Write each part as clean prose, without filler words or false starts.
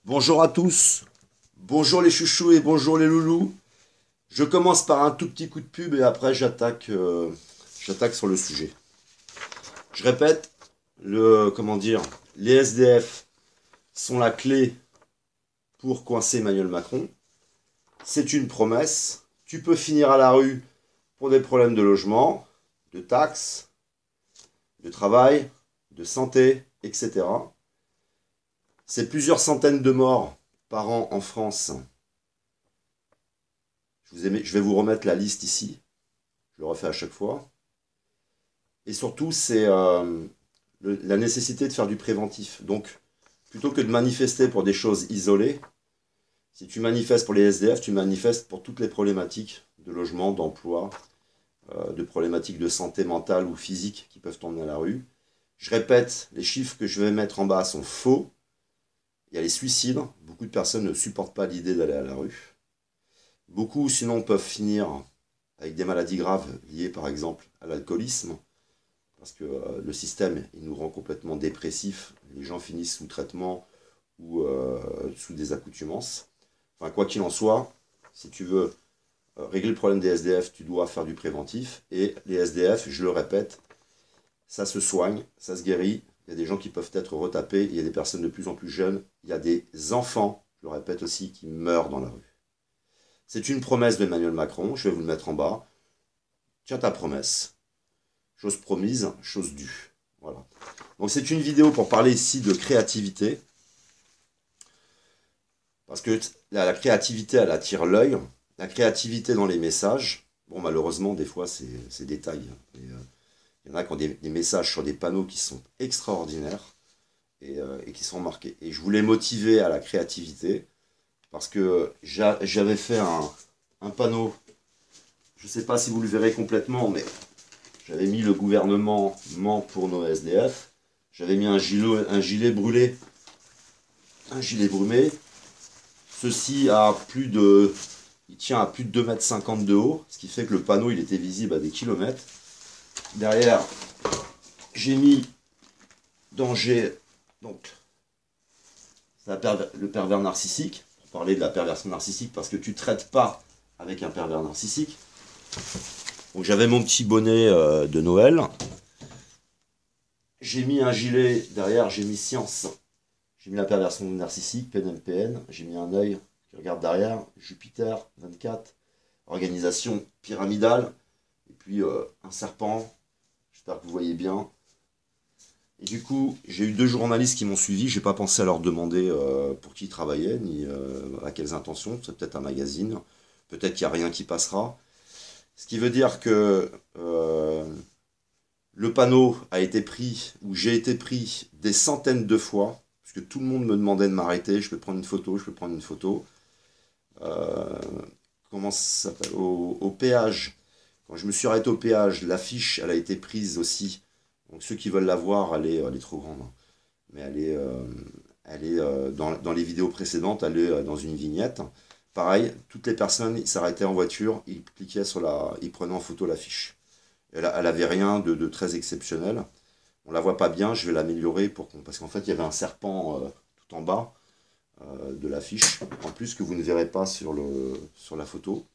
Bonjour à tous, bonjour les chouchous et bonjour les loulous. Je commence par un tout petit coup de pub et après j'attaque sur le sujet. Je répète, les SDF sont la clé pour coincer Emmanuel Macron. C'est une promesse. Tu peux finir à la rue pour des problèmes de logement, de taxes, de travail, de santé, etc. C'est plusieurs centaines de morts par an en France. Je vais vous remettre la liste ici. Je le refais à chaque fois. Et surtout, c'est la nécessité de faire du préventif. Donc, plutôt que de manifester pour des choses isolées, si tu manifestes pour les SDF, tu manifestes pour toutes les problématiques de logement, d'emploi, de problématiques de santé mentale ou physique qui peuvent t'emmener à la rue. Je répète, les chiffres que je vais mettre en bas sont faux. Il y a les suicides. Beaucoup de personnes ne supportent pas l'idée d'aller à la rue. Beaucoup, sinon, peuvent finir avec des maladies graves liées, par exemple, à l'alcoolisme. Parce que le système, il nous rend complètement dépressifs. Les gens finissent sous traitement ou sous des accoutumances. Enfin, quoi qu'il en soit, si tu veux régler le problème des SDF, tu dois faire du préventif. Et les SDF, je le répète, ça se soigne, ça se guérit. Il y a des gens qui peuvent être retapés. Il y a des personnes de plus en plus jeunes. Il y a des enfants, je le répète aussi, qui meurent dans la rue. C'est une promesse d'Emmanuel Macron. Je vais vous le mettre en bas. Tiens ta promesse. Chose promise, chose due. Voilà. Donc c'est une vidéo pour parler ici de créativité. Parce que la créativité, elle attire l'œil. La créativité dans les messages. Bon, malheureusement, des fois, c'est détail. Il y en a qui ont des messages sur des panneaux qui sont extraordinaires et qui sont marqués. Et je voulais motiver à la créativité parce que j'avais fait un panneau. Je ne sais pas si vous le verrez complètement, mais j'avais mis le gouvernement ment pour nos SDF. J'avais mis un gilet brûlé, un gilet brumé. Ceci il tient à plus de 2,50 m de haut, ce qui fait que le panneau il était visible à des kilomètres. Derrière, j'ai mis danger, donc le pervers narcissique, pour parler de la perversion narcissique, parce que tu ne traites pas avec un pervers narcissique. Donc j'avais mon petit bonnet de Noël. J'ai mis un gilet, derrière j'ai mis science. J'ai mis la perversion narcissique, PNLPN. J'ai mis un œil qui regarde derrière, Jupiter 24, organisation pyramidale. Et puis un serpent, j'espère que vous voyez bien. Et du coup, j'ai eu deux journalistes qui m'ont suivi. J'ai pas pensé à leur demander pour qui ils travaillaient, ni à quelles intentions. C'est peut-être un magazine, peut-être qu'il n'y a rien qui passera. Ce qui veut dire que le panneau a été pris, ou j'ai été pris des centaines de fois, parce que tout le monde me demandait de m'arrêter, je peux prendre une photo, je peux prendre une photo. Euh, comment ça s'appelle au péage. Quand je me suis arrêté au péage, l'affiche, elle a été prise aussi. Donc ceux qui veulent la voir, elle est trop grande. Mais elle est dans les vidéos précédentes, elle est dans une vignette. Pareil, toutes les personnes, ils s'arrêtaient en voiture, ils cliquaient ils prenaient en photo l'affiche. Elle avait rien de très exceptionnel. On la voit pas bien, je vais l'améliorer parce qu'en fait il y avait un serpent tout en bas de l'affiche, en plus que vous ne verrez pas sur la photo.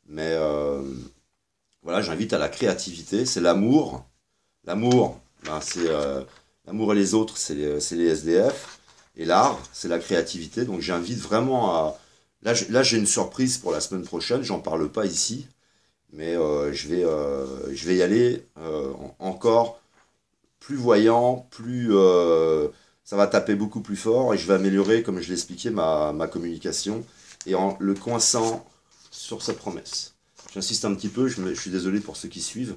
Mais voilà, j'invite à la créativité, c'est l'amour. L'amour, ben, c'est l'amour et les autres, c'est les SDF. Et l'art, c'est la créativité. Donc j'invite vraiment à... Là j'ai une surprise pour la semaine prochaine, j'en parle pas ici, mais je vais y aller encore plus voyant, ça va taper beaucoup plus fort et je vais améliorer, comme je l'ai expliqué, ma communication et en le coinçant sur sa promesse. J'insiste un petit peu, je suis désolé pour ceux qui suivent,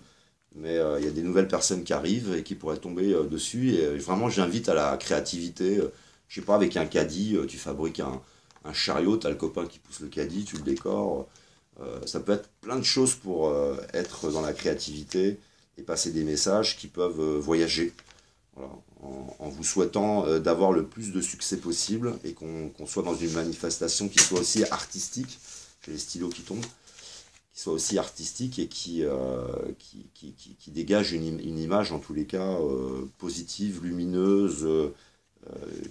mais il y a des nouvelles personnes qui arrivent et qui pourraient tomber dessus et vraiment j'invite à la créativité. Je sais pas, avec un caddie, tu fabriques un chariot, tu as le copain qui pousse le caddie, tu le décores. Ça peut être plein de choses pour être dans la créativité et passer des messages qui peuvent voyager. Voilà. En vous souhaitant d'avoir le plus de succès possible et qu'on soit dans une manifestation qui soit aussi artistique, j'ai les stylos qui tombent, qui soit aussi artistique et qui dégage une image en tous les cas positive, lumineuse,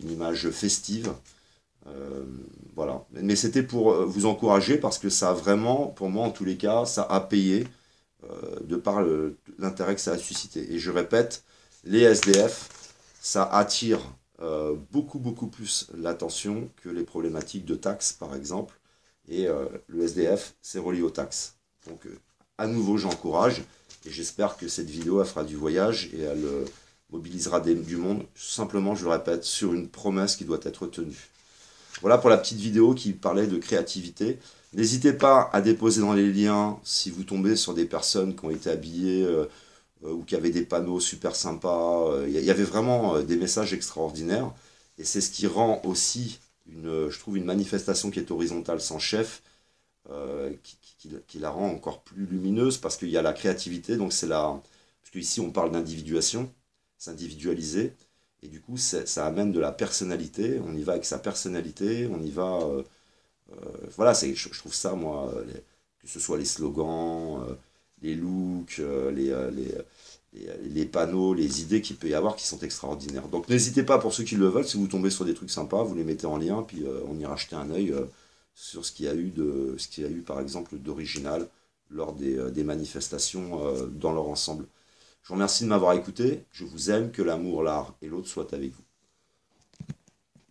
une image festive. Euh, voilà. Mais c'était pour vous encourager parce que ça a vraiment, pour moi en tous les cas, ça a payé de par l'intérêt que ça a suscité. Et je répète, les SDF, ça attire beaucoup plus l'attention que les problématiques de taxes, par exemple. Et le SDF, c'est relié aux taxes. Donc, à nouveau, j'encourage et j'espère que cette vidéo, elle fera du voyage et elle mobilisera du monde, simplement, je le répète, sur une promesse qui doit être tenue. Voilà pour la petite vidéo qui parlait de créativité. N'hésitez pas à déposer dans les liens si vous tombez sur des personnes qui ont été habillées ou qui avaient des panneaux super sympas. Il y avait vraiment des messages extraordinaires. Et c'est ce qui rend aussi, je trouve, une manifestation qui est horizontale sans chef, qui la rend encore plus lumineuse parce qu'il y a la créativité. Donc c'est la... Parce qu'ici on parle d'individuation, s'individualiser. Et du coup, ça amène de la personnalité. On y va avec sa personnalité. On y va. Voilà, je trouve ça, moi, que ce soit les slogans, les looks, les panneaux, les idées qu'il peut y avoir qui sont extraordinaires. Donc n'hésitez pas pour ceux qui le veulent, si vous tombez sur des trucs sympas, vous les mettez en lien, puis on ira jeter un œil sur ce qu'il y a eu par exemple d'original lors des manifestations dans leur ensemble. Je vous remercie de m'avoir écouté, je vous aime, que l'amour, l'art et l'autre soient avec vous.